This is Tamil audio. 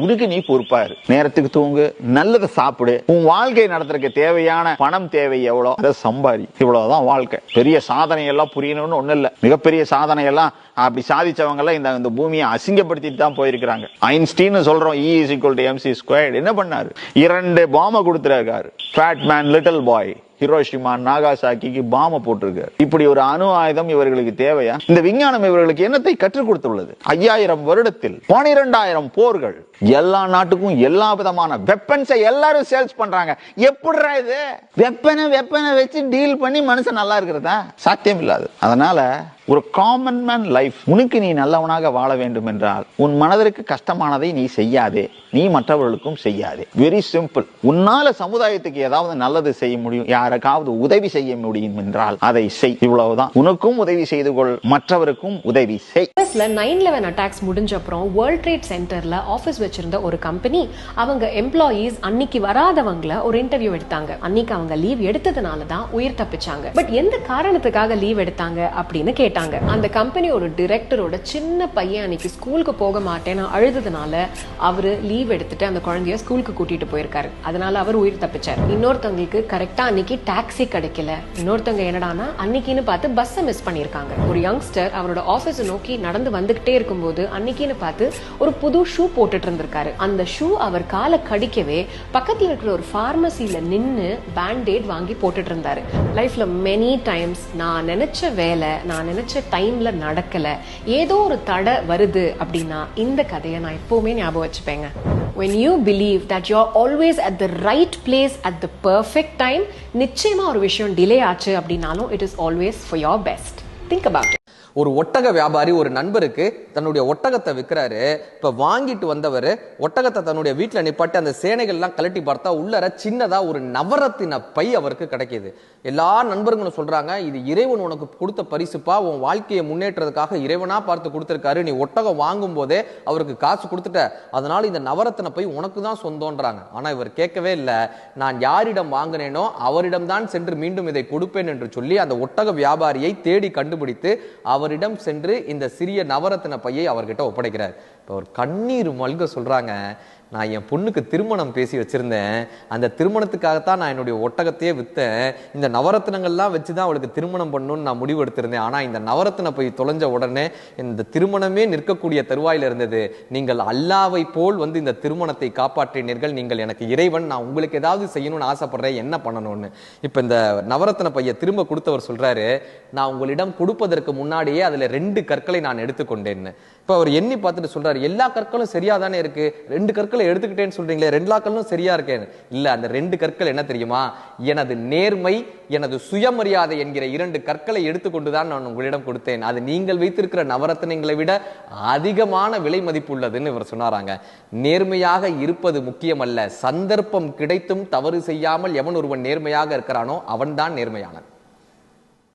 உனக்கு நீ பொறுப்பாரு. நேரத்துக்கு தூங்கு, நல்லதை சாப்பிடு, உன் வாழ்க்கை நடத்துறதுக்கு தேவையான பணம் தேவை எவ்வளோ அதை சம்பாதி. இவ்வளவுதான் வாழ்க்கை. பெரிய சாதனை எல்லாம் புரியணும்னு ஒண்ணு இல்ல. மிகப்பெரிய சாதனை எல்லாம் அப்படி சாதிச்சவங்க எல்லாம் இந்த பூமியை அசிங்கப்படுத்திட்டு தான் போயிருக்கிறாங்க. ஐன்ஸ்டீன் சொல்றோம் E = mc². என்ன பண்ணாரு? 2 பாம்பை கொடுத்துருக்காரு. Fat man, little boy. Hiroshima, நாகாசாக்கிக்கு பாம போட்டிருக்காரு. இப்படி ஒரு அணு ஆயுதம் இவர்களுக்கு தேவையா? இந்த விஞ்ஞானம் இவர்களுக்கு என்னத்தை கற்றுக் கொடுத்துள்ளது? 5000 வருடத்தில் 12000 போர்கள். எல்லா நாட்டுக்கும் எல்லா விதமான வெப்பன்ஸை எல்லாரும் சேல்ஸ் பண்றாங்க. எப்படிடா இது? வெப்பனை வச்சு டீல் பண்ணி மனுஷன் நல்லா இருக்கிறதா? சாத்தியம் இல்லாது. அதனால ஒரு காமன் மேன் லைஃப், உனக்கு நீ நல்லவனாக வாழ வேண்டும் என்றால் உன் மனதிற்கு கஷ்டமானதை நீ செய்யாதே, நீ மற்றவர்களுக்கும் செய்யாதே. Very simple. உன்னால சமுதாயத்துக்கு ஏதாவது நல்லது செய்ய முடியும், யாருக்காவது உதவி செய்ய முடியும் என்றால் அதை செய். இவ்வளவுதான். உனக்கும் உதவி செய்து கொள், மற்றவருக்கும் உதவி செய். 9/11 அட்டாக்ஸ் முடிஞ்ச அப்புறம் வேர்ல்ட் ட்ரேட் சென்டர்ல ஆபீஸ் வச்சிருந்த ஒரு கம்பெனி அவங்க எம்ப்ளாயீஸ் அன்னைக்கு வராதவங்கள ஒரு இன்டர்வியூ எடுத்தாங்க. அன்னைக்கு அவங்க லீவ் எடுத்ததுனால தான் உயிர் தப்பிச்சாங்க. பட் எந்த காரணத்துக்காக லீவ் எடுத்தாங்க அப்படின்னு கேட்டாங்க. அந்த கம்பெனியோட டைரக்டரோட சின்ன பையன் அன்னைக்கு ஸ்கூலுக்கு போக மாட்டேன்னு அழுததுனால அவரு லீவ் எடுத்துட்டு அந்த குழந்தைய ஸ்கூலுக்கு கூட்டிட்டு போயிருக்காரு. அதனால அவர் உயிர் தப்பிச்சார். இன்னொருத்தவங்களுக்கு கரெக்டா அன்னைக்கு டாக்ஸி கிடைக்கல. இன்னொருத்தவங்க என்னடானா அன்னைக்குன்னு பார்த்து பஸ் மிஸ் பண்ணிருக்காங்க. ஒரு யங்ஸ்டர் அவரோட ஆபீஸ் நோக்கி நடந்து வந்துகிட்டே இருக்கும்போது அன்னைக்குன்னு பார்த்து ஒரு புது ஷூ போட்டுட்டு இருந்திருக்காரு. அந்த ஷூ அவர் காலை கடிக்கவே பக்கத்துல இருக்கிற ஒரு பார்மசியில நின்னு பேண்டேட் வாங்கி போட்டுட்டு இருந்தாரு. லைஃப்ல மெனி டைம்ஸ் நான் நினைச்ச வேலை நான் நினைச்ச டைம்ல நடக்கல, ஏதோ ஒரு தடை வருது அப்படின்னா இந்த கதையை நான் எப்பவுமே ஞாபகம் வச்சுப்பேங்க. When you believe that you're always at the right place at the perfect time, நிச்சயமா ஒரு விஷயம் டிலே ஆச்சு அப்படின்னாலும் it is always for your best. Think about it. ஒரு ஒட்டக வியாபாரி ஒரு நண்பருக்கு தன்னுடைய ஒட்டகத்தை விற்கிறாரு. இப்ப வாங்கிட்டு வந்தவர் ஒட்டகத்தை தன்னுடைய வீட்டில் நிப்பாட்டி அந்த சேனைகள்லாம் கலட்டி பார்த்தா உள்ளர சின்னதா ஒரு நவரத்தின பை அவருக்கு கிடைக்கிது. எல்லா நண்பர்களும் சொல்றாங்க, இது இறைவன் உனக்கு கொடுத்த பரிசுப்பா, உன் வாழ்க்கையை முன்னேற்றதுக்காக இறைவனா பார்த்து கொடுத்திருக்காரு, நீ ஒட்டகம் வாங்கும் போதே அவருக்கு காசு கொடுத்துட்ட, அதனால இந்த நவரத்தின பை உனக்கு தான் சொந்தம்ன்றாங்க. ஆனா இவர் கேட்கவே இல்லை. நான் யாரிடம் வாங்கினேனோ அவரிடம் தான் சென்று மீண்டும் இதை கொடுப்பேன் என்று சொல்லி அந்த ஒட்டக வியாபாரியை தேடி கண்டுபிடித்து அவரிடம் சென்று இந்த சிறிய நவரத்தின பையை அவர்கிட்ட ஒப்படைக்கிறார். இப்போ அவர் கண்ணீர் மல்க சொல்றாங்க, நான் என் பொண்ணுக்கு திருமணம் பேசி வச்சிருந்தேன், அந்த திருமணத்துக்காகத்தான் நான் என்னுடைய ஒட்டகத்தையே விற்றேன், இந்த நவரத்தினங்கள்லாம் வச்சுதான் அவளுக்கு திருமணம் பண்ணணும்னு நான் முடிவு எடுத்திருந்தேன். ஆனா இந்த நவரத்தின போய் தொலைஞ்ச உடனே இந்த திருமணமே நிற்கக்கூடிய தருவாயில் இருந்தது. நீங்கள் அல்லாவை போல் வந்து இந்த திருமணத்தை காப்பாற்றினீர்கள், நீங்கள் எனக்கு இறைவன், நான் உங்களுக்கு ஏதாவது செய்யணும்னு ஆசைப்படுறேன், என்ன பண்ணணும்னு. இப்ப இந்த நவரத்தின பைய திரும்ப கொடுத்தவர் சொல்றாரு, நான் உங்களிடம் கொடுப்பதற்கு முன்னாடியே அதுல 2 கற்களை நான் எடுத்துக்கொண்டேன்னு. இப்ப அவர் எண்ணி பார்த்துட்டு சொல்றாரு, எல்லா கற்களும் சரியா தானே இருக்கு, 2 கற்களை எடுத்துக்கிட்டேன்னு சொல்றீங்களே, 2 கற்களும் சரியா இருக்கேன். இல்ல, அந்த 2 கற்கள் என்ன தெரியுமா? எனது நேர்மை, எனது சுயமரியாதை என்கிற 2 கற்களை எடுத்துக்கொண்டுதான் நான் உங்களிடம் கொடுத்தேன். அது நீங்கள் வைத்திருக்கிற நவரத்தினங்களை விட அதிகமான விலை மதிப்பு உள்ளதுன்னு இவர் சொன்னாராங்க. நேர்மையாக இருப்பது முக்கியமல்ல, சந்தர்ப்பம் கிடைத்தும் தவறு செய்யாமல் எவன் ஒருவன் நேர்மையாக இருக்கிறானோ அவன் தான் நேர்மையானவன்.